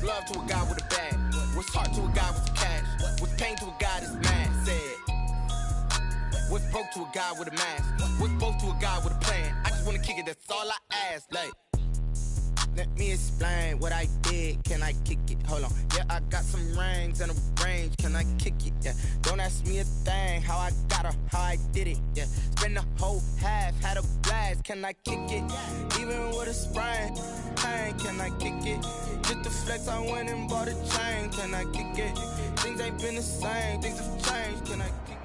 love to a guy with a bag? What's heart to a guy with cash? What's pain to a guy that's mad? Said. What's broke to a guy with a mask? What's both to a guy with a plan? I just wanna kick it, that's all I ask. Like, let me explain what I did. Can I kick it? Hold on. Yeah, I got some rings and a range. Can I kick it? Yeah. Don't ask me a thing. How I got her, how I did it. Yeah. Spend the whole half, had a blast. Can I kick it? Even with a sprain. Pain, can I kick it? Just the flex, I went and bought a chain. Can I kick it? Things ain't been the same. Things have changed. Can I kick it?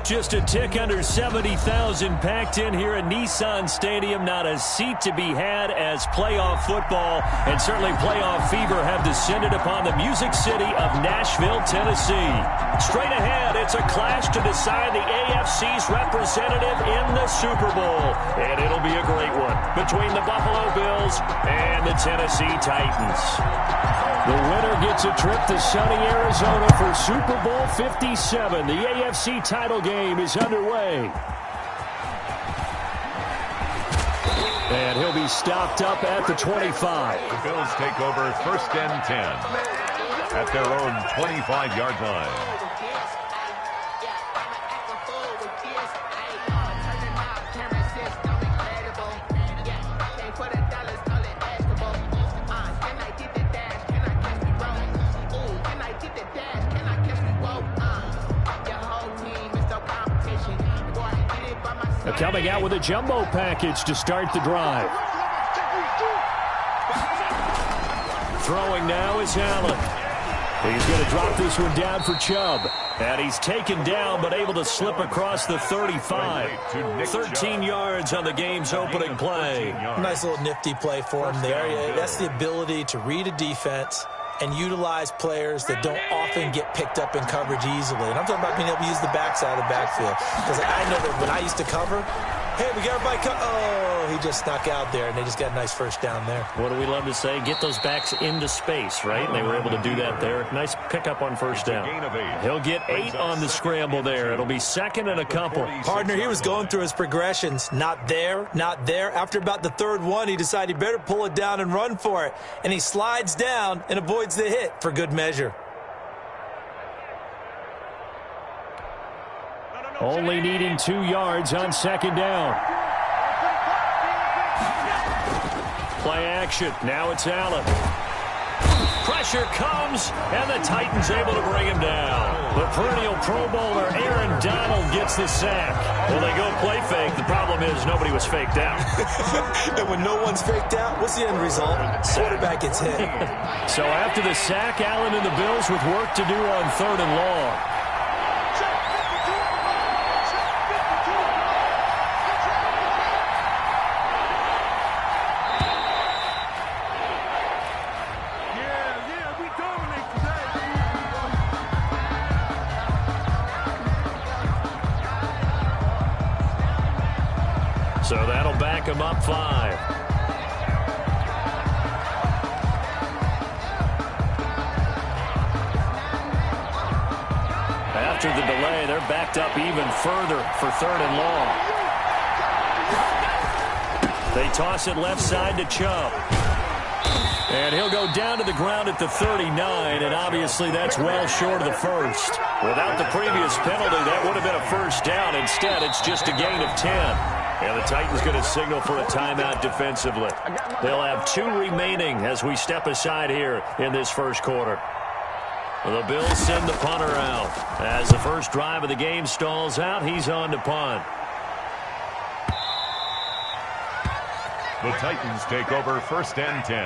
Just a tick under 70,000 packed in here at Nissan Stadium. Not a seat to be had as playoff football and certainly playoff fever have descended upon the Music City of Nashville, Tennessee. Straight ahead, it's a clash to decide the AFC's representative in the Super Bowl. And it'll be a great one between the Buffalo Bills and the Tennessee Titans. The winner gets a trip to sunny Arizona for Super Bowl 57. The AFC title game is underway. And he'll be stopped up at the 25. The Bills take over 1st and 10 at their own 25-yard line. Coming out with a jumbo package to start the drive. Throwing now is Allen. He's going to drop this one down for Chubb. And he's taken down but able to slip across the 35. 13 yards on the game's opening play. Nice little nifty play for him there. That's the ability to read a defense and utilize players that don't often get picked up in coverage easily. And I'm talking about being able to use the backside of the backfield. Because I know that when I used to cover, hey, we got everybody oh, he just snuck out there, and they just got a nice first down there. What do we love to say? Get those backs into space, right? And they were able to do that there. Nice pickup on first down. He'll get 8 on the scramble there. It'll be 2nd and a couple. Partner, he was going through his progressions. Not there, not there. After about the 3rd one, he decided he better pull it down and run for it. And he slides down and avoids the hit for good measure. Only needing 2 yards on 2nd down. Play action. Now it's Allen. Pressure comes, and the Titans able to bring him down. The perennial Pro Bowler Aaron Donald gets the sack. Well, they go play fake. The problem is nobody was faked out. And when no one's faked out, what's the end result? Quarterback gets hit. So after the sack, Allen and the Bills with work to do on 3rd and long. So that'll back him up 5. After the delay, they're backed up even further for 3rd and long. They toss it left side to Chubb. And he'll go down to the ground at the 39, and obviously that's well short of the first. Without the previous penalty, that would have been a first down. Instead, it's just a gain of 10. And the Titans going to signal for a timeout defensively. They'll have 2 remaining as we step aside here in this first quarter. The Bills send the punter out. As the first drive of the game stalls out, he's on to punt. The Titans take over 1st and 10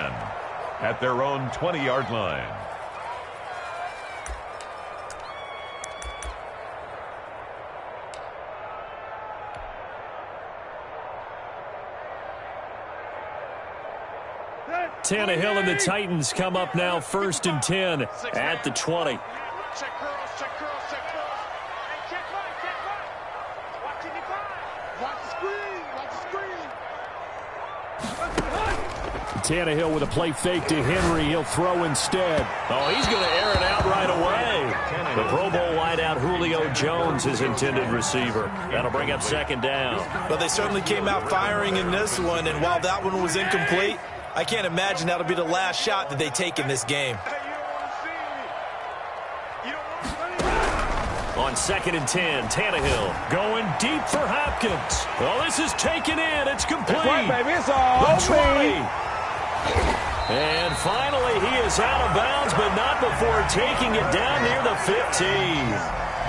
at their own 20-yard line. Tannehill and the Titans come up now 1st and 10 at the 20. Tannehill with a play fake to Henry. He'll throw instead. Oh, he's going to air it out right away. The Pro Bowl wideout Julio Jones, his intended receiver. That'll bring up 2nd down. But they certainly came out firing in this one, and while that one was incomplete, I can't imagine that'll be the last shot that they take in this game. On 2nd and 10, Tannehill going deep for Hopkins. Oh, this is taken in. It's complete. Right, baby. It's all the 20. And finally, he is out of bounds, but not before taking it down near the 15.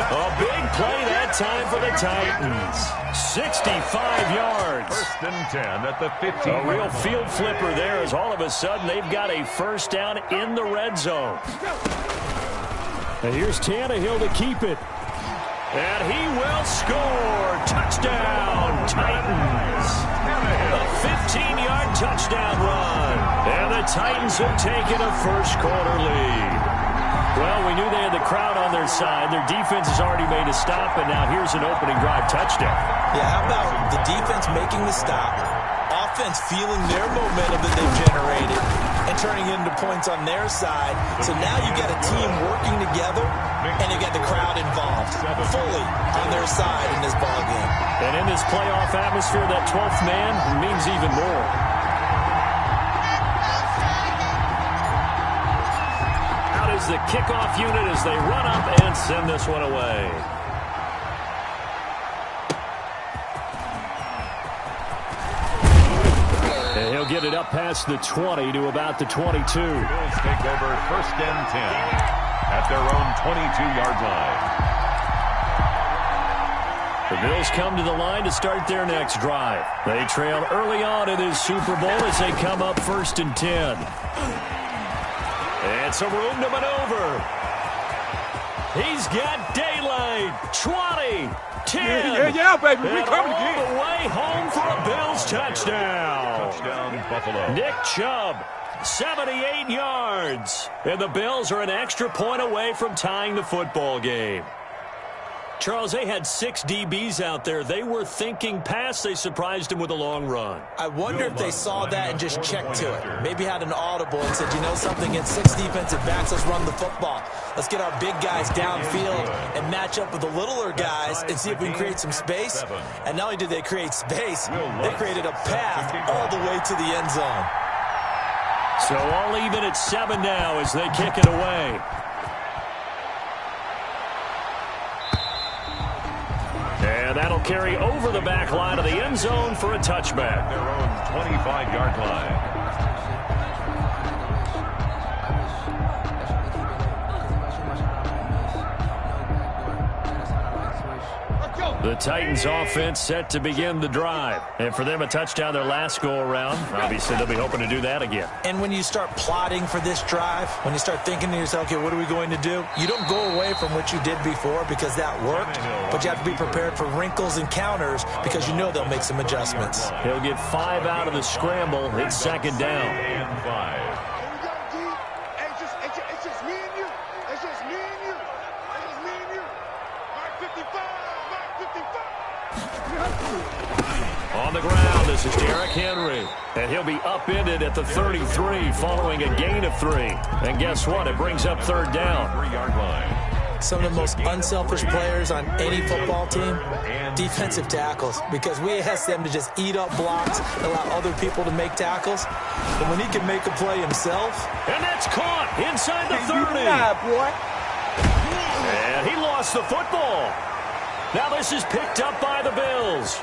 A big play that time for the Titans. 65 yards. 1st and 10 at the 15. A real field flipper there as all of a sudden they've got a first down in the red zone. And here's Tannehill to keep it. And he will score. Touchdown, Titans. A 15-yard touchdown run. And the Titans have taken a first-quarter lead. Well, we knew they had the crowd on their side. Their defense has already made a stop, and now here's an opening drive touchdown. Yeah, how about the defense making the stop, offense feeling their momentum that they've generated, and turning it into points on their side. So now you get a team working together, and you get the crowd involved fully on their side in this ballgame. And in this playoff atmosphere, that 12th man means even more. Is the kickoff unit as they run up and send this one away. And he'll get it up past the 20 to about the 22. Bills take over 1st and 10 at their own 22-yard line. The Bills come to the line to start their next drive. They trail early on in this Super Bowl as they come up 1st and 10. And some room to maneuver. He's got daylight. 20, 10. Yeah, baby. We and coming all again. the way home for a Bills touchdown. Touchdown, Buffalo. Nick Chubb, 78 yards. And the Bills are an extra point away from tying the football game. Charles, they had 6 DBs out there. They were thinking pass. They surprised him with a long run. I wonder if they saw that and just checked to it. Maybe had an audible and said, you know something, against 6 defensive backs, let's run the football. Let's get our big guys downfield and match up with the littler guys and see if we can create some space. And not only did they create space, they created a path all the way to the end zone. So all even at 7 now as they kick it away. And that'll carry over the back line of the end zone for a touchback. Their own 25-yard line. The Titans offense set to begin the drive. And for them, a touchdown their last go-around. Obviously, they'll be hoping to do that again. And when you start plotting for this drive, when you start thinking to yourself, okay, what are we going to do? You don't go away from what you did before because that worked, but you have to be prepared for wrinkles and counters because you know they'll make some adjustments. He'll get 5 out of the scramble. It's 2nd down. And 5. It's just me and you. It's just me and you. It's just me and you. Mark 55. On the ground, this is Derrick Henry. And he'll be upended at the 33 following a gain of 3. And guess what? It brings up 3rd down. 3-yard line. Some of the most unselfish players on any football team, defensive tackles, because we ask them to just eat up blocks, allow other people to make tackles. And when he can make a play himself. And that's caught inside the 30. And he lost the football. Now this is picked up by the Bills.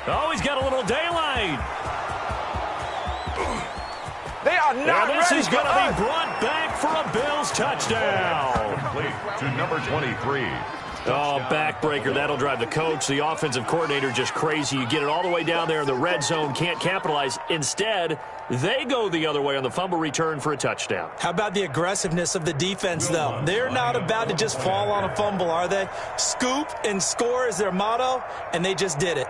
Oh, he's got a little daylight. They are not and this ready is going to for be brought back for a Bills touchdown. Complete to number 23. Oh, backbreaker. That'll drive the coach, the offensive coordinator, just crazy. You get it all the way down there in the red zone, can't capitalize. Instead, they go the other way on the fumble return for a touchdown. How about the aggressiveness of the defense, though? They're not about to just fall on a fumble, are they? Scoop and score is their motto, and they just did it.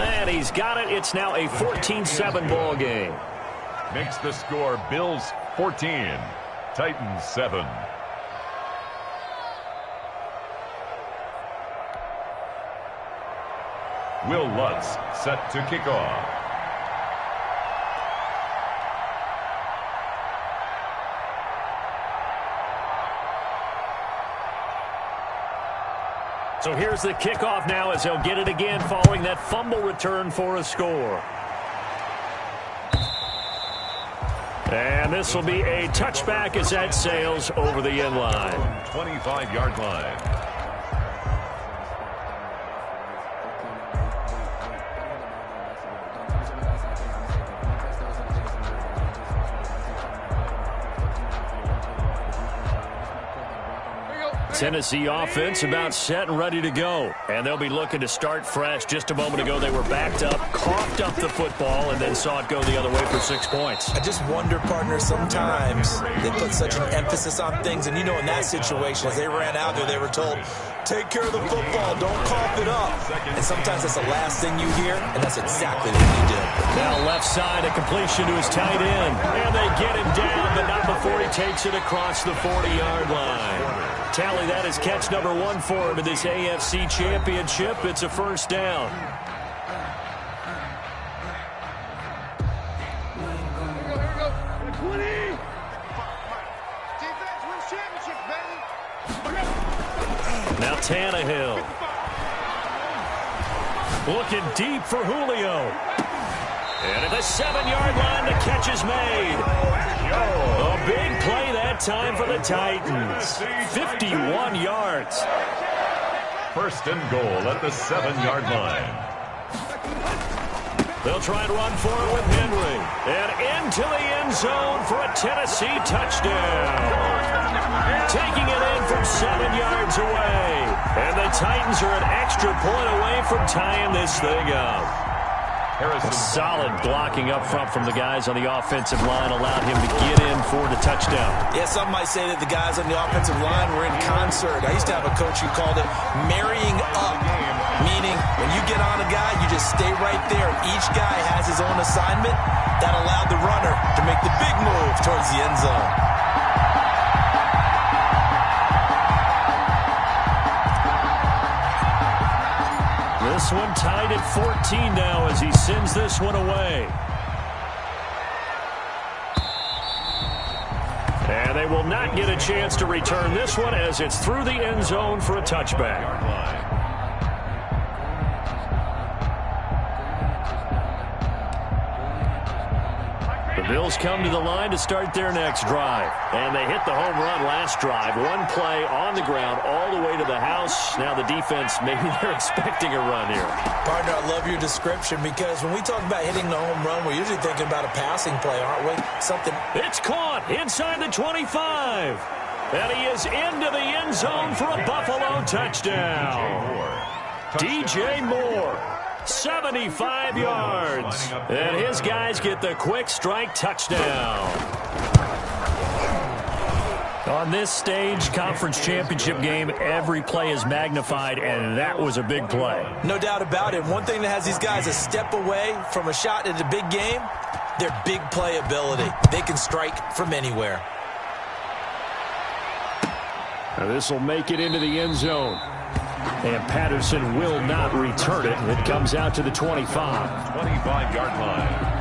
And he's got it. It's now a 14-7 ball game. Makes the score Bills 14, Titans 7. Will Lutz set to kick off. So here's the kickoff now as they'll get it again following that fumble return for a score. And this will be a touchback as that sails over the end line. 25-yard line. Tennessee offense about set and ready to go. And they'll be looking to start fresh. Just a moment ago, they were backed up, coughed up the football, and then saw it go the other way for 6 points. I just wonder, partner, sometimes they put such an emphasis on things. And, you know, in that situation, as they ran out there, they were told, take care of the football, don't cough it up. And sometimes that's the last thing you hear, and that's exactly what he did. Now left side, a completion to his tight end. And they get him down, but not before he takes it across the 40-yard line. Tally, that is catch number 1 for him in this AFC Championship. It's a first down. Now Tannehill. Looking deep for Julio. And at the 7-yard line, the catch is made. A big play that time for the Titans. 51 yards. First and goal at the 7-yard line. They'll try and run for it with Henry. And into the end zone for a Tennessee touchdown. Taking it in from 7 yards away. And the Titans are an extra point away from tying this thing up. Solid blocking up front from the guys on the offensive line allowed him to get in for the touchdown. Yeah, some might say that the guys on the offensive line were in concert. I used to have a coach who called it marrying up, meaning when you get on a guy, you just stay right there. Each guy has his own assignment. That allowed the runner to make the big move towards the end zone. This one tied at 14 now as he sends this one away. And they will not get a chance to return this one as it's through the end zone for a touchback. The Bills come to the line to start their next drive. And they hit the home run last drive. One play on the ground all the way to the house. Now the defense, maybe they're expecting a run here. Partner, I love your description because when we talk about hitting the home run, we're usually thinking about a passing play, aren't we? Something. It's caught inside the 25. And he is into the end zone for a Buffalo touchdown. DJ Moore. 75 yards. And his guys get the quick strike touchdown. On this stage, conference championship game, every play is magnified, and that was a big play. No doubt about it. One thing that has these guys a step away from a shot at a big game, their big play ability. They can strike from anywhere. Now this will make it into the end zone. And Patterson will not return it. It comes out to the 25. 25-yard line.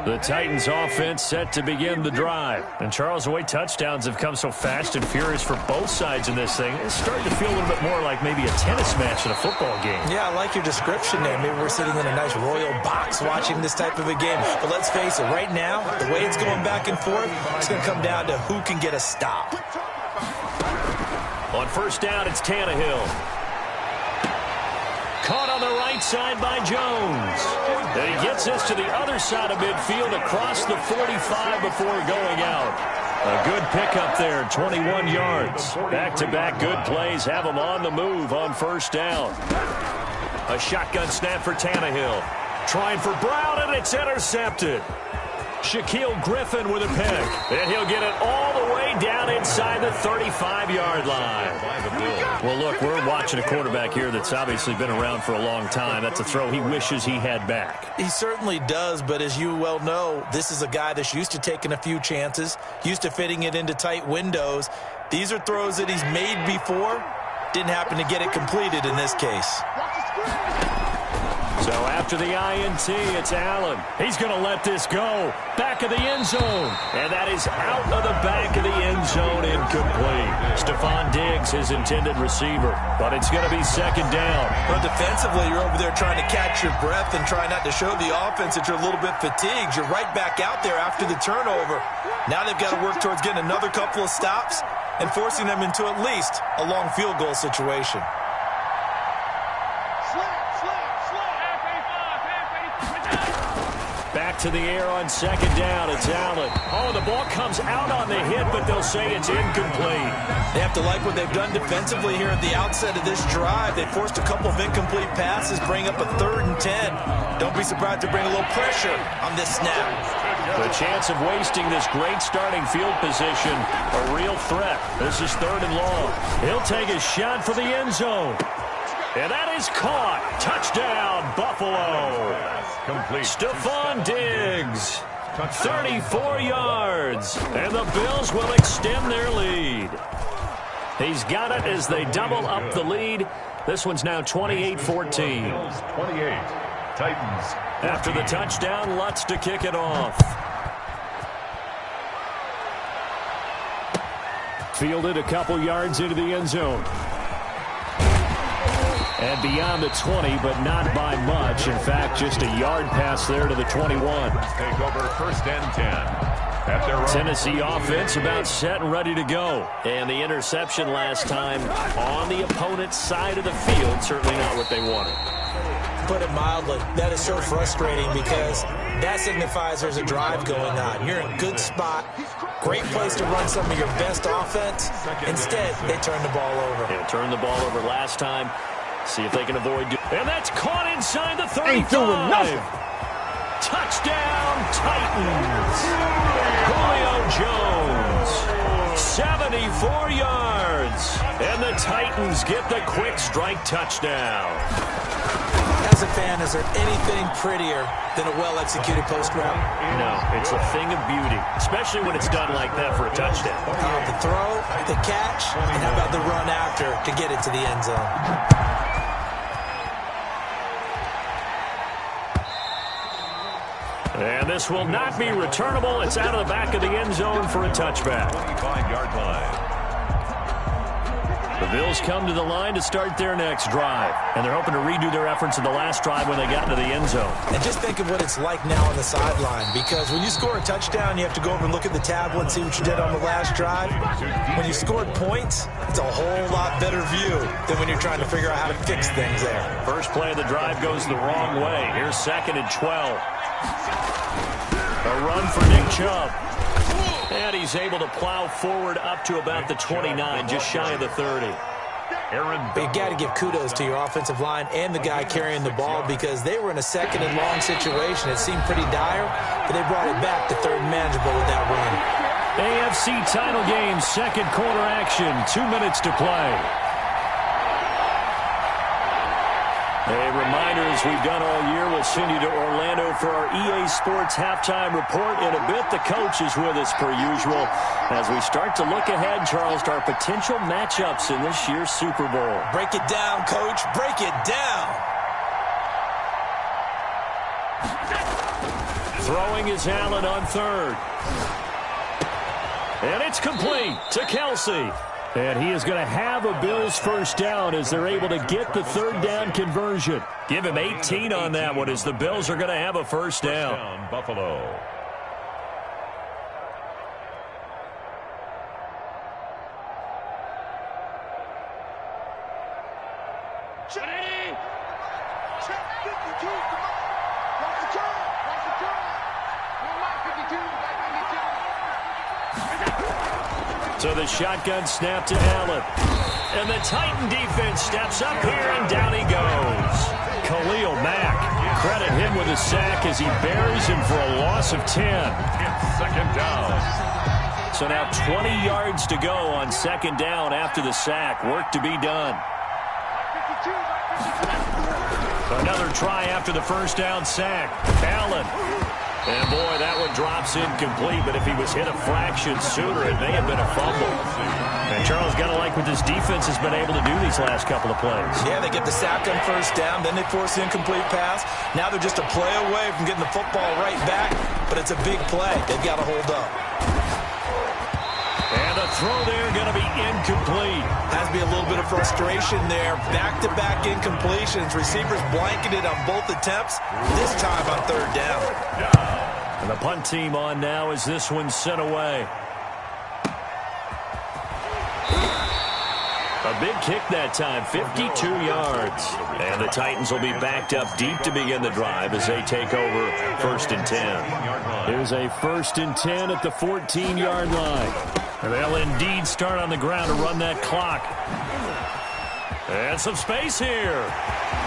The Titans offense set to begin the drive. And Charles, the way touchdowns have come so fast and furious for both sides in this thing, it's starting to feel a little bit more like maybe a tennis match in a football game. Yeah, I like your description there. Maybe we're sitting in a nice royal box watching this type of a game. But let's face it, right now, the way it's going back and forth, it's going to come down to who can get a stop. On first down, it's Tannehill. Caught on the right side by Jones. And he gets this to the other side of midfield across the 45 before going out. A good pickup there, 21 yards. Back-to-back good plays have him on the move on first down. A shotgun snap for Tannehill. Trying for Brown, and it's intercepted. Shaquille Griffin with a pick. And he'll get it all the way down inside the 35-yard line. Well, look, we're watching a quarterback here that's obviously been around for a long time. That's a throw he wishes he had back. He certainly does, but as you well know, this is a guy that's used to taking a few chances, used to fitting it into tight windows. These are throws that he's made before. Didn't happen to get it completed in this case. So after the INT, it's Allen. He's going to let this go. Back of the end zone. And that is out of the back of the end zone, incomplete. Stephon Diggs, his intended receiver. But it's going to be second down. Well, defensively, you're over there trying to catch your breath and try not to show the offense that you're a little bit fatigued. You're right back out there after the turnover. Now they've got to work towards getting another couple of stops and forcing them into at least a long field goal situation. Back to the air on second down. It's Allen. Oh, the ball comes out on the hit, but they'll say it's incomplete. They have to like what they've done defensively here at the outset of this drive. They forced a couple of incomplete passes, bring up a 3rd and 10. Don't be surprised to bring a little pressure on this snap. The chance of wasting this great starting field position, a real threat. This is 3rd and long. He'll take a shot for the end zone. And that is caught. Touchdown, Buffalo. Complete. Stephon Diggs, 34 yards. And the Bills will extend their lead. He's got it as they double up the lead. This one's now 28-14. 28. Titans. After the touchdown, Lutz to kick it off. Fielded a couple yards into the end zone. And beyond the 20, but not by much. In fact, just a yard pass there to the 21. Take over 1st and 10. At their Tennessee offense about set and ready to go. And the interception last time on the opponent's side of the field, certainly not what they wanted. Put it mildly, that is so frustrating because that signifies there's a drive going on. You're in a good spot, great place to run some of your best offense. Instead, they turn the ball over. Yeah, turned the ball over last time. See if they can avoid. And that's caught inside the 35. Ain't doing nothing. Touchdown, Titans. Julio Jones, 74 yards. And the Titans get the quick strike touchdown. As a fan, is there anything prettier than a well-executed post route? No, it's a thing of beauty, especially when it's done like that for a touchdown. The throw, the catch, and how about the run after to get it to the end zone? And this will not be returnable. It's out of the back of the end zone for a touchback. 25-yard line. The Bills come to the line to start their next drive. And they're hoping to redo their efforts in the last drive when they got into the end zone. And just think of what it's like now on the sideline. Because when you score a touchdown, you have to go over and look at the tablet and see what you did on the last drive. When you scored points, it's a whole lot better view than when you're trying to figure out how to fix things there. First play of the drive goes the wrong way. Here's 2nd and 12. A run for Nick Chubb. And he's able to plow forward up to about the 29, just shy of the 30. But you got to give kudos to your offensive line and the guy carrying the ball because they were in a 2nd and long situation. It seemed pretty dire, but they brought it back to 3rd and manageable with that run. AFC title game, 2nd quarter action, 2 minutes to play. A reminder, as we've done all year, we'll send you to Orlando for our EA Sports halftime report. In a bit, the coach is with us per usual as we start to look ahead, Charles, to our potential matchups in this year's Super Bowl. Break it down, Coach. Break it down. Throwing is Allen on 3rd. And it's complete to Kelsey. And he is going to have a Bills first down as they're able to get the 3rd down conversion. Give him 18 on that one as the Bills are going to have a first down. Buffalo. Check. Check 52. Come on. Watch the turn. Watch the turn. Come on, 52. So the shotgun snap to Allen. And the Titan defense steps up here, and down he goes. Khalil Mack credit him with a sack as he buries him for a loss of 10. It's second down. So now 20 yards to go on second down after the sack. Work to be done. Another try after the first down sack. Allen. And, boy, that one drops incomplete, but if he was hit a fraction sooner, it may have been a fumble. And Charles, got to like what this defense has been able to do these last couple of plays. Yeah, they get the sack on first down, then they force the incomplete pass. Now they're just a play away from getting the football right back, but it's a big play. They've got to hold up. And the throw there going to be incomplete. Has to be a little bit of frustration there. Back-to-back incompletions. Receivers blanketed on both attempts, this time on third down. And the punt team on now as this one's sent away. A big kick that time, 52 yards. And the Titans will be backed up deep to begin the drive as they take over first and 10. Here's a first and 10 at the 14-yard line. And they'll indeed start on the ground to run that clock. And some space here.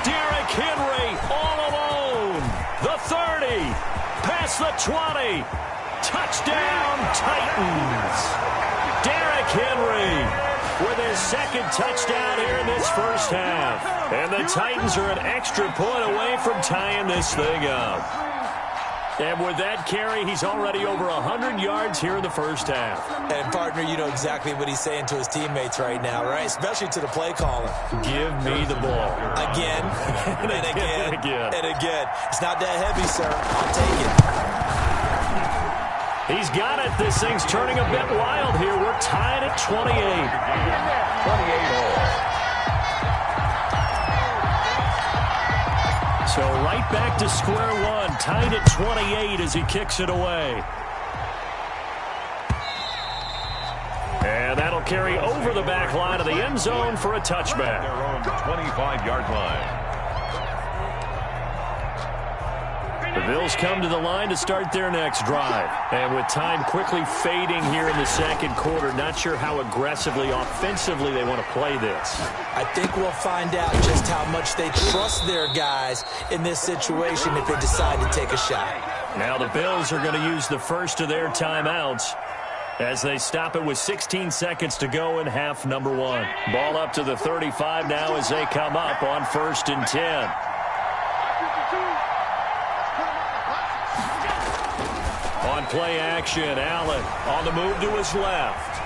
Derrick Henry all alone. The 30. Past the 20. Touchdown, Titans. Derrick Henry with his second touchdown here in this first half. And the Titans are an extra point away from tying this thing up. And with that carry, he's already over 100 yards here in the first half. And, partner, you know exactly what he's saying to his teammates right now, right? Especially to the play caller. Give me the ball. Again, and again, and again. and again. It's not that heavy, sir. I'll take it. He's got it. This thing's turning a bit wild here. We're tied at 28. 28 all. So right back to square one, tied at 28 as he kicks it away. And that'll carry over the back line of the end zone for a touchback. Their own 25-yard line. The Bills come to the line to start their next drive. And with time quickly fading here in the second quarter, not sure how aggressively, offensively they want to play this. I think we'll find out just how much they trust their guys in this situation if they decide to take a shot. Now the Bills are going to use the first of their timeouts as they stop it with 16 seconds to go in half number one. Ball up to the 35 now as they come up on first and 10. On play action, Allen on the move to his left.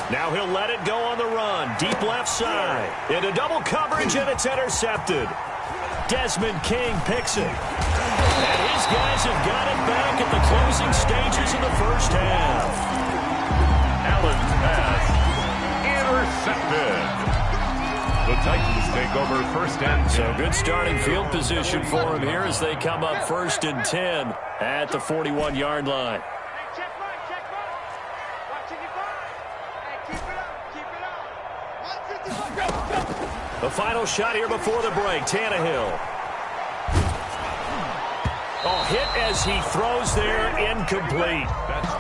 Now he'll let it go on the run. Deep left side. Into double coverage, and it's intercepted. Desmond King picks it. And his guys have got it back at the closing stages of the first half. Allen's pass intercepted. The Titans take over first and 10. So good starting field position for him here as they come up first and 10 at the 41-yard line. The final shot here before the break. Tannehill. Oh, hit as he throws there, incomplete.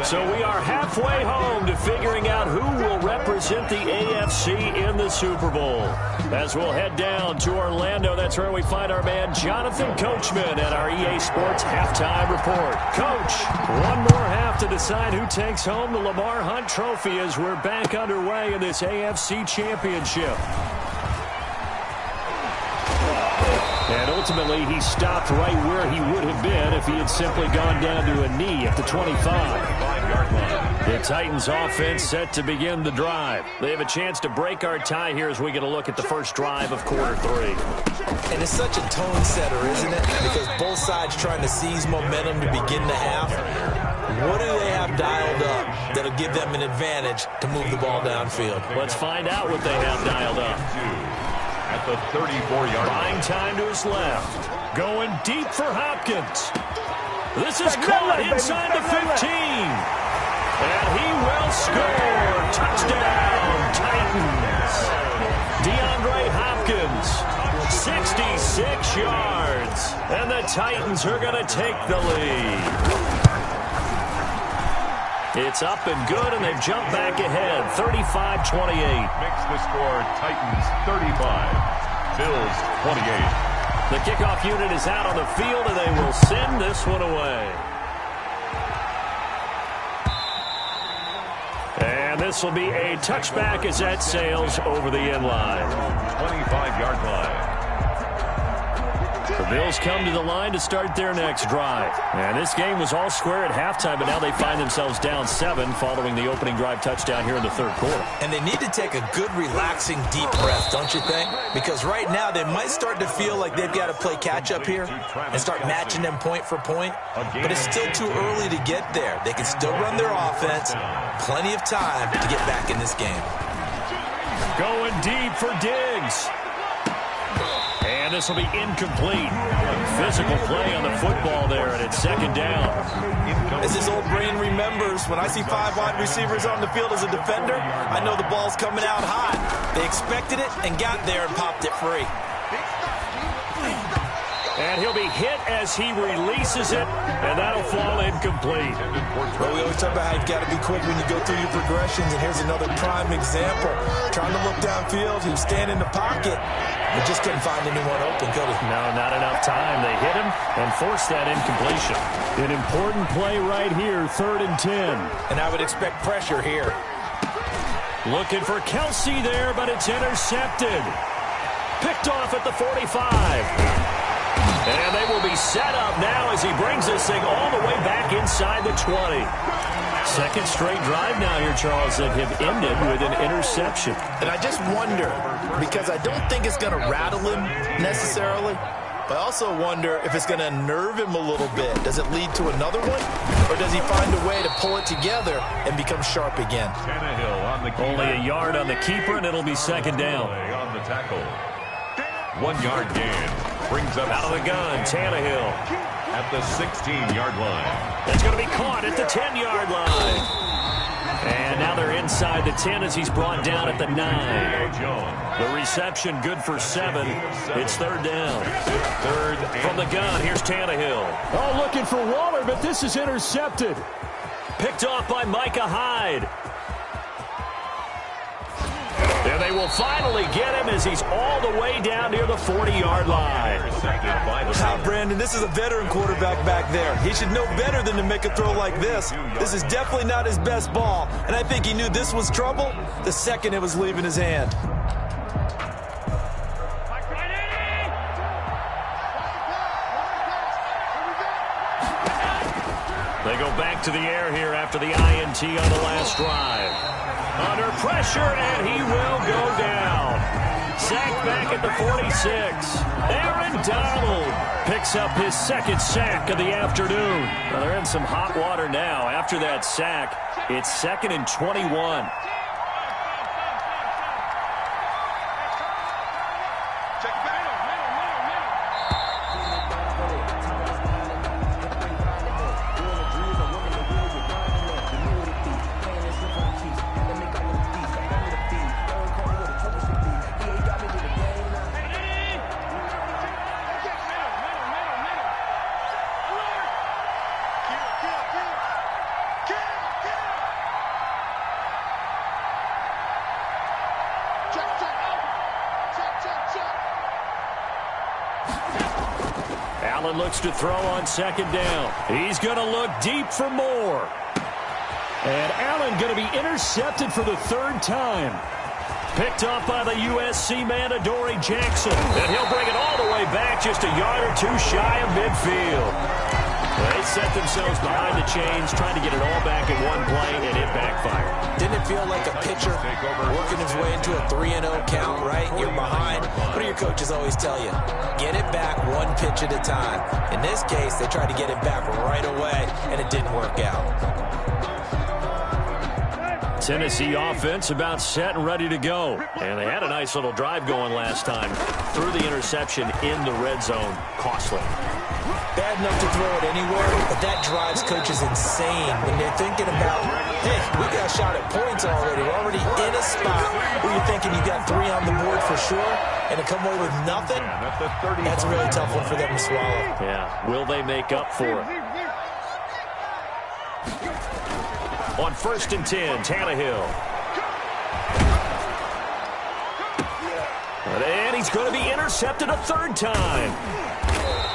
So we are halfway home to figuring out who will represent the AFC in the Super Bowl. As we'll head down to Orlando, that's where we find our man Jonathan Coachman at our EA Sports Halftime Report. Coach, one more half to decide who takes home the Lamar Hunt Trophy as we're back underway in this AFC Championship. And ultimately, he stopped right where he would have been if he had simply gone down to a knee at the 25-yard line. The Titans offense set to begin the drive. They have a chance to break our tie here as we get a look at the first drive of quarter three. And it's such a tone setter, isn't it? Because both sides trying to seize momentum to begin the half. What do they have dialed up that'll give them an advantage to move the ball downfield? Let's find out what they have dialed up. At the 34-yard line. Buying time to his left. Going deep for Hopkins. This is caught inside the 15. And he will score. Touchdown, Titans. DeAndre Hopkins, 66 yards. And the Titans are going to take the lead. It's up and good, and they've jumped back ahead, 35-28. Makes the score Titans 35, Bills 28. The kickoff unit is out on the field, and they will send this one away. And this will be a touchback as that sails over the end line. 25-yard line. The Bills come to the line to start their next drive. And this game was all square at halftime, but now they find themselves down 7 following the opening drive touchdown here in the third quarter. And they need to take a good, relaxing, deep breath, don't you think? Because right now they might start to feel like they've got to play catch-up here and start matching them point for point. But it's still too early to get there. They can still run their offense. Plenty of time to get back in this game. Going deep for Diggs. And this will be incomplete. Physical play on the football there, and it's second down. As his old brain remembers, when I see 5 wide receivers on the field as a defender, I know the ball's coming out hot. They expected it and got there and popped it free. And he'll be hit as he releases it, and that'll fall incomplete. Well, we always talk about how you've got to be quick when you go through your progressions, and here's another prime example. Trying to look downfield, he was standing in the pocket, and just couldn't find anyone open, could he? No, not enough time. They hit him and forced that incompletion. An important play right here, 3rd and 10. And I would expect pressure here. Looking for Kelsey there, but it's intercepted. Picked off at the 45. And they will be set up now as he brings this thing all the way back inside the 20. Second straight drive now here, Charles, that have ended with an interception. And I just wonder, because I don't think it's going to rattle him necessarily, but I also wonder if it's going to nerve him a little bit. Does it lead to another one? Or does he find a way to pull it together and become sharp again? Only a yard on the keeper, and it'll be second down. On the tackle. 1-yard gain. Brings up out of the gun, Tannehill. At the 16-yard line. It's going to be caught at the 10-yard line. And now they're inside the 10 as he's brought down at the 9. The reception good for 7. It's 3rd down. From the gun, here's Tannehill. Oh, looking for Waller, but this is intercepted. Picked off by Micah Hyde. And they will finally get him as he's all the way down near the 40-yard line. Brandon, this is a veteran quarterback back there. He should know better than to make a throw like this. This is definitely not his best ball, and I think he knew this was trouble the second it was leaving his hand. They go back to the air here after the INT on the last drive. Under pressure, and he will go down. Sacked back at the 46. Aaron Donald picks up his 2nd sack of the afternoon. Well, they're in some hot water now. After that sack, it's 2nd and 21. Allen looks to throw on 2nd down. He's going to look deep for more. And Allen going to be intercepted for the 3rd time. Picked off by the USC man, Adoree Jackson. And he'll bring it all the way back just a yard or 2 shy of midfield. They set themselves behind the chains, trying to get it all back in one play, and it backfired. Didn't it feel like a pitcher working his way into a 3-0 count, right? You're behind. What do your coaches always tell you? Get it back 1 pitch at a time. In this case, they tried to get it back right away, and it didn't work out. Tennessee offense about set and ready to go. And they had a nice little drive going last time. Threw the interception in the red zone. Costly. Bad enough to throw it anywhere, but that drives coaches insane when they're thinking about, hey, we got a shot at points already. We're already in a spot where you're thinking you got 3 on the board for sure, and to come away with nothing, that's a really tough one for them to swallow. Yeah, will they make up for it? On 1st and 10, Tannehill. And And he's going to be intercepted a third time.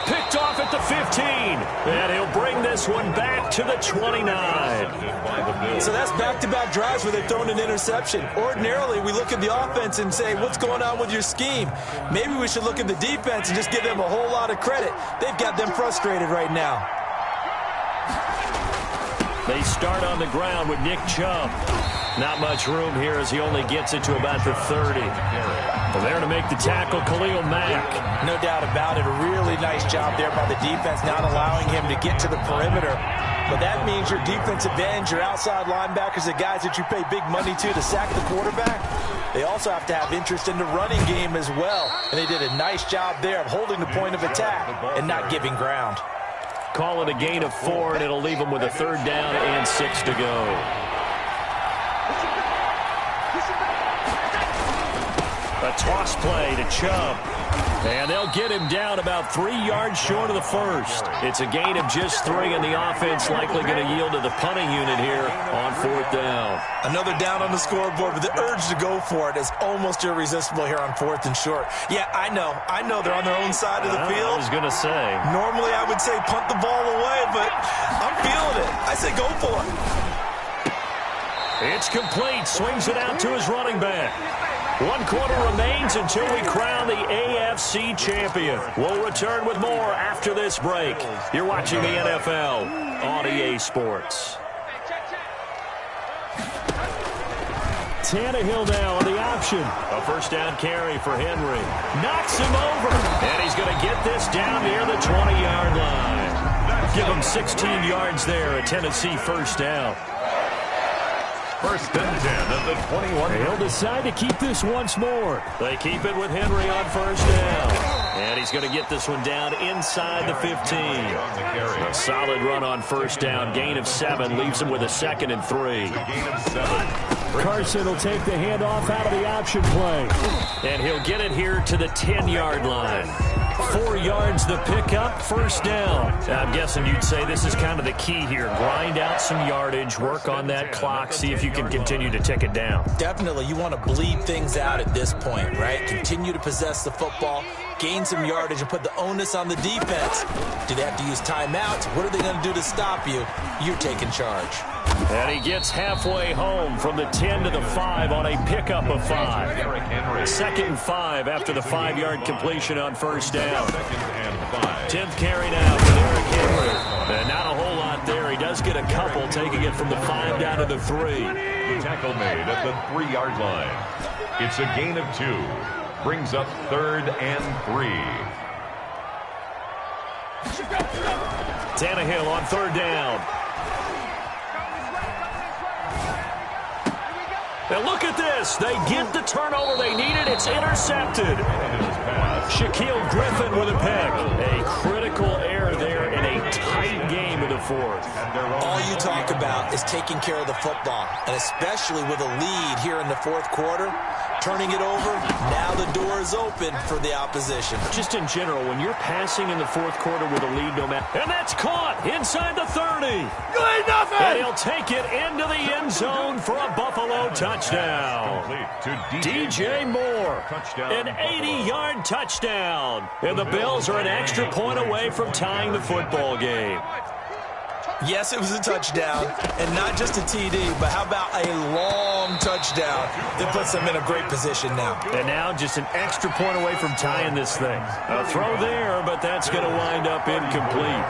Picked off at the 15. And he'll bring this one back to the 29. So that's back-to-back drives where they've thrown an interception. Ordinarily, we look at the offense and say, what's going on with your scheme? Maybe we should look at the defense and just give them a whole lot of credit. They've got them frustrated right now. They start on the ground with Nick Chubb. Not much room here as he only gets it to about the 30. Well, there to make the tackle, Khalil Mack. No doubt about it. A really nice job there by the defense, not allowing him to get to the perimeter. But that means your defensive ends, your outside linebackers, the guys that you pay big money to sack the quarterback, they also have to have interest in the running game as well. And they did a nice job there of holding the point of attack and not giving ground. Call it a gain of 4, and it'll leave them with a 3rd down and 6 to go. A toss play to Chubb. And they'll get him down about 3 yards short of the first. It's a gain of just 3, and the offense likely going to yield to the punting unit here on 4th down. Another down on the scoreboard, but the urge to go for it is almost irresistible here on 4th and short. Yeah, I know they're on their own side of the field. I was going to say. Normally I would say punt the ball away, but I'm feeling it. I say go for it. It's complete. Swings it out to his running back. 1 quarter remains until we crown the AFC champion. We'll return with more after this break. You're watching the NFL on EA Sports. Tannehill now on the option. A 1st down carry for Henry. Knocks him over. And he's going to get this down near the 20-yard line. Give him 16 yards there, a Tennessee 1st down. 1st and 10 at the 21. He'll decide to keep this once more. They keep it with Henry on 1st down. And he's going to get this one down inside the 15. A solid run on 1st down. Gain of 7 leaves him with a 2nd and 3. Gain of 7. Carson will take the handoff out of the option play. And he'll get it here to the 10-yard line. 4 yards the pickup, 1st down. I'm guessing you'd say this is kind of the key here. Grind out some yardage, work on that clock, see if you can continue to tick it down. Definitely, you want to bleed things out at this point, right? Continue to possess the football, gain some yardage, and put the onus on the defense. Do they have to use timeouts? What are they going to do to stop you? You're taking charge. And he gets halfway home from the 10 to the 5 on a pickup of 5. 2nd and 5 after the 5-yard completion on 1st down. 10th carry now for Derrick Henry. And not a whole lot there. He does get a couple, taking it from the 5 down to the 3. The tackle made at the 3-yard line. It's a gain of 2. Brings up 3rd and 3. Tannehill on 3rd down. And look at this. They get the turnover they needed. It's intercepted. Shaquille Griffin with a pick. A critical error there in a tight game in the 4th. All you talk about is taking care of the football, and especially with a lead here in the 4th quarter. Turning it over, now the door is open for the opposition. Just in general, when you're passing in the 4th quarter with a lead, no matter. And that's caught inside the 30. You ain't nothing. And he'll take it into the end zone for a Buffalo touchdown. DJ Moore, an 80-yard touchdown. And the Bills are an extra point away from tying the football game. Yes, it was a touchdown, and not just a TD, but how about a long touchdown that puts them in a great position now. And now just an extra point away from tying this thing. A throw there, but that's going to wind up incomplete.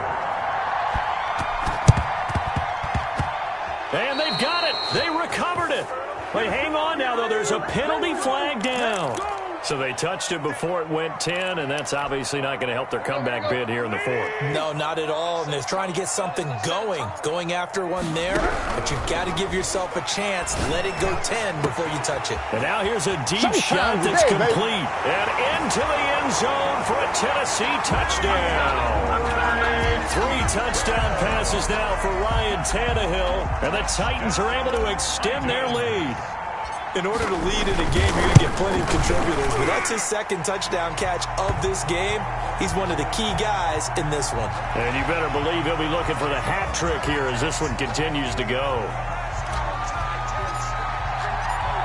And they've got it. They recovered it. But hang on now, though. There's a penalty flag down. So they touched it before it went 10, and that's obviously not going to help their comeback bid here in the 4th. No, not at all, and they're trying to get something going after one there, but you've got to give yourself a chance. Let it go 10 before you touch it. And now here's a deep shot that's complete. And into the end zone for a Tennessee touchdown. 3 touchdown passes now for Ryan Tannehill, and the Titans are able to extend their lead. In order to lead in a game, you're going to get plenty of contributors, but that's his 2nd touchdown catch of this game. He's one of the key guys in this one. And you better believe he'll be looking for the hat trick here as this one continues to go.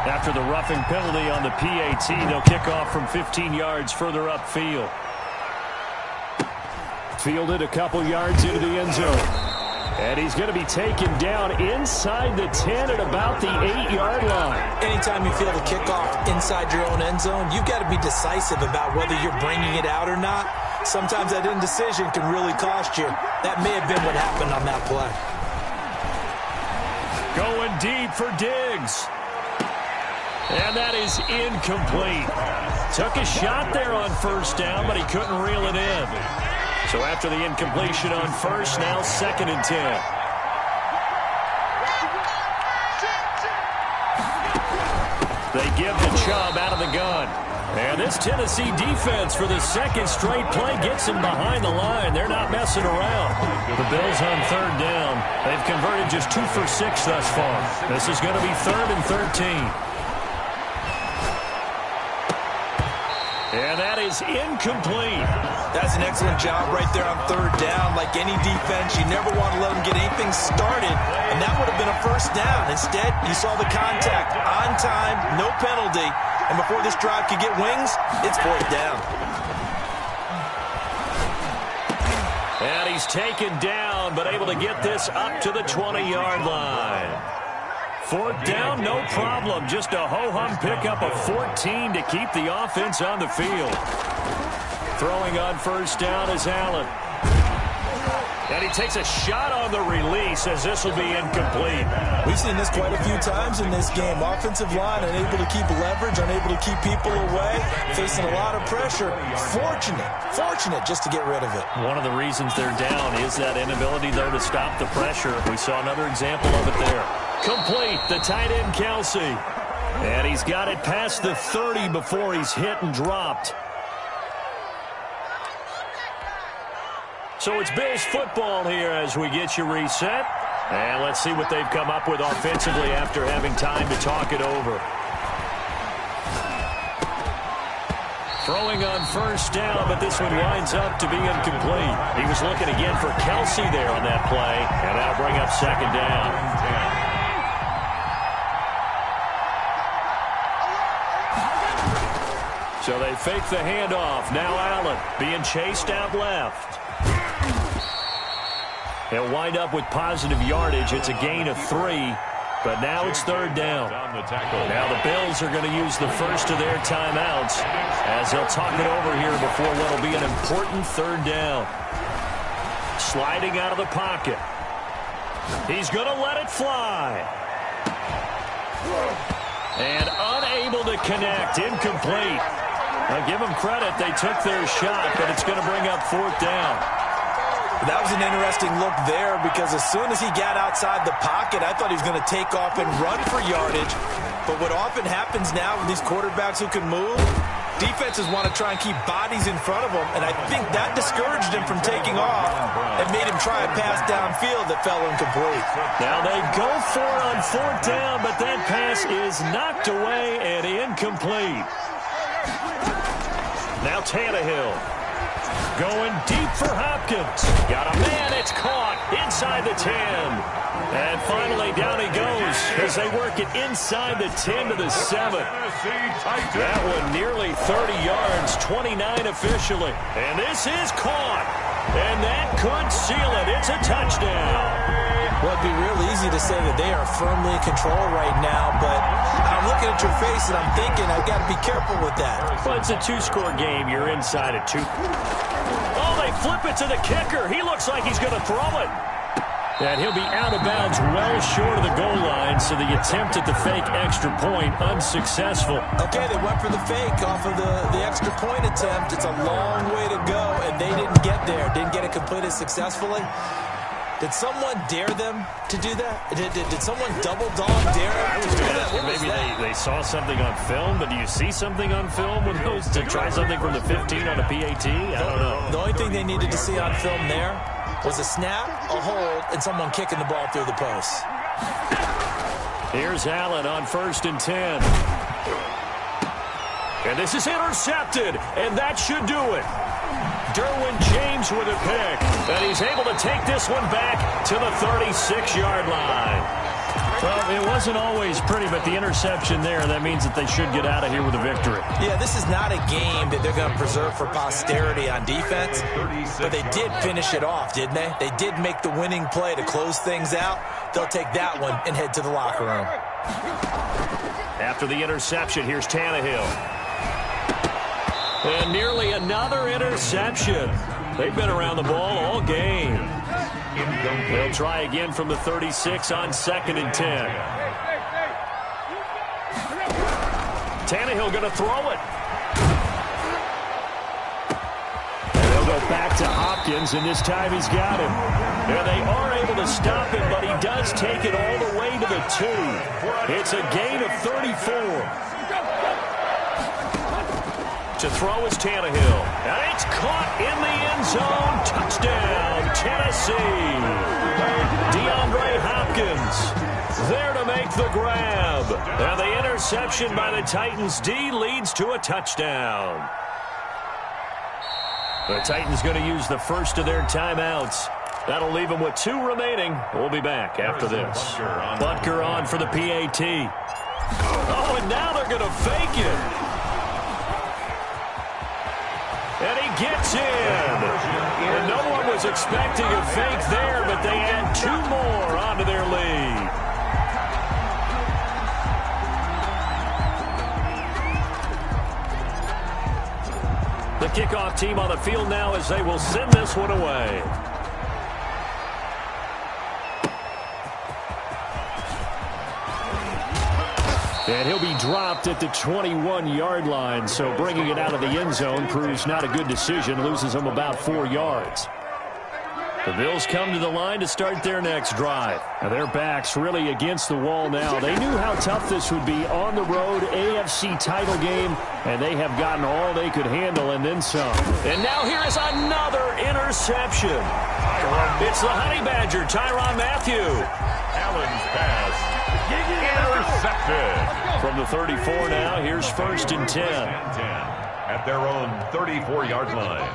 After the roughing penalty on the PAT, they'll kick off from 15 yards further upfield. Fielded a couple yards into the end zone. And he's going to be taken down inside the 10 at about the 8-yard line. Anytime you field a kickoff inside your own end zone, you've got to be decisive about whether you're bringing it out or not. Sometimes that indecision can really cost you. That may have been what happened on that play. Going deep for Diggs. And that is incomplete. Took a shot there on first down, but he couldn't reel it in. So after the incompletion on first, now 2nd and 10. They give to Chubb out of the gun. And this Tennessee defense for the second straight play gets him behind the line. They're not messing around. The Bills on 3rd down. They've converted just 2 for 6 thus far. This is going to be 3rd and 13. And that is incomplete. That's an excellent job right there on 3rd down. Like any defense, you never want to let them get anything started, and that would have been a first down. Instead, you saw the contact on time, no penalty, and before this drive could get wings, it's 4th down. And he's taken down, but able to get this up to the 20-yard line. 4th down, no problem. Just a ho-hum pickup of 14 to keep the offense on the field. Throwing on first down is Allen. And he takes a shot on the release as this will be incomplete. We've seen this quite a few times in this game. Offensive line unable to keep leverage, unable to keep people away, facing a lot of pressure. Fortunate just to get rid of it. One of the reasons they're down is that inability, though, to stop the pressure. We saw another example of it there. Complete, the tight end, Kelsey. And he's got it past the 30 before he's hit and dropped. So it's Bills football here as we get you reset. And let's see what they've come up with offensively after having time to talk it over. Throwing on first down, but this one winds up to be incomplete. He was looking again for Kelsey there on that play, and that'll bring up 2nd down. So they fake the handoff. Now Allen being chased out left. He'll wind up with positive yardage. It's a gain of 3, but now it's 3rd down. Now the Bills are going to use the first of their timeouts as they'll talk it over here before what will be an important 3rd down. Sliding out of the pocket. He's going to let it fly. And unable to connect. Incomplete. Now give them credit. They took their shot, but it's going to bring up 4th down. That was an interesting look there because as soon as he got outside the pocket, I thought he was going to take off and run for yardage. But what often happens now with these quarterbacks who can move, defenses want to try and keep bodies in front of them, and I think that discouraged him from taking off and made him try a pass downfield that fell incomplete. Now they go for it on 4th down, but that pass is knocked away and incomplete. Now Tannehill. Going deep for Hopkins. Got a man. It's caught inside the 10. And finally down he goes as they work it inside the 10 to the 7. That one nearly 30 yards, 29 officially. And this is caught. And that could seal it. It's a touchdown. Well, it'd be real easy to say that they are firmly in control right now, but I'm looking at your face and I'm thinking I've got to be careful with that. Well, it's a 2-score game. You're inside at 2. Oh, they flip it to the kicker. He looks like he's going to throw it. And he'll be out of bounds well short of the goal line, so the attempt at the fake extra point unsuccessful. Okay, they went for the fake off of the extra point attempt. It's a long way to go, and they didn't get there. Didn't get it completed successfully. Did someone dare them to do that? Did someone double dog dare them to do that? Maybe they saw something on film, but do you see something on film when those to try something from the 15 on a PAT? I don't know. The only thing they needed to see on film there was a snap, a hold, and someone kicking the ball through the post. Here's Allen on 1st and 10. And this is intercepted, and that should do it. Derwin James with a pick, and he's able to take this one back to the 36-yard line. Well, it wasn't always pretty, but the interception there, that means that they should get out of here with a victory. Yeah, this is not a game that they're going to preserve for posterity on defense, but they did finish it off, didn't they? They did make the winning play to close things out. They'll take that one and head to the locker room. After the interception, here's Tannehill. And nearly another interception. They've been around the ball all game. They'll try again from the 36 on 2nd and 10. Tannehill going to throw it. And they'll go back to Hopkins, and this time he's got him. And they are able to stop him, but he does take it all the way to the 2. It's a gain of 34. To throw is Tannehill. And it's caught in the end zone. Touchdown, Tennessee. DeAndre Hopkins there to make the grab. And the interception by the Titans D leads to a touchdown. The Titans going to use the first of their timeouts. That'll leave them with 2 remaining. We'll be back after this. Butker on for the PAT. Oh, and now they're going to fake it. And he gets in. And no one was expecting a fake there, but they add 2 more onto their lead. The kickoff team on the field now as they will send this one away. And he'll be dropped at the 21-yard line, so bringing it out of the end zone proves not a good decision, loses him about 4 yards. The Bills come to the line to start their next drive. Now their backs really against the wall now. They knew how tough this would be on the road, AFC title game, and they have gotten all they could handle and then some. And now here is another interception. It's the Honey Badger, Tyrann Mathieu. Allen's pass. Intercepted. From the 34 now, here's 1st and 10. At their own 34-yard line.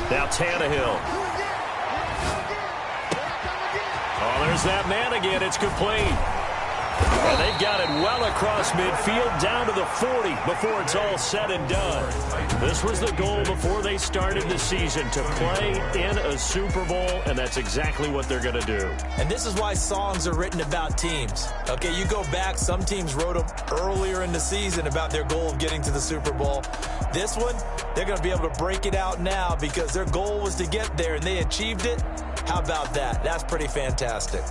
Now Tannehill. Oh, there's that man again. It's complete. And they've got it well across midfield down to the 40 before it's all said and done. This was the goal before they started the season, to play in a Super Bowl, and that's exactly what they're going to do. And this is why songs are written about teams. Okay, you go back, some teams wrote them earlier in the season about their goal of getting to the Super Bowl. This one, they're going to be able to break it out now because their goal was to get there, and they achieved it. How about that? That's pretty fantastic.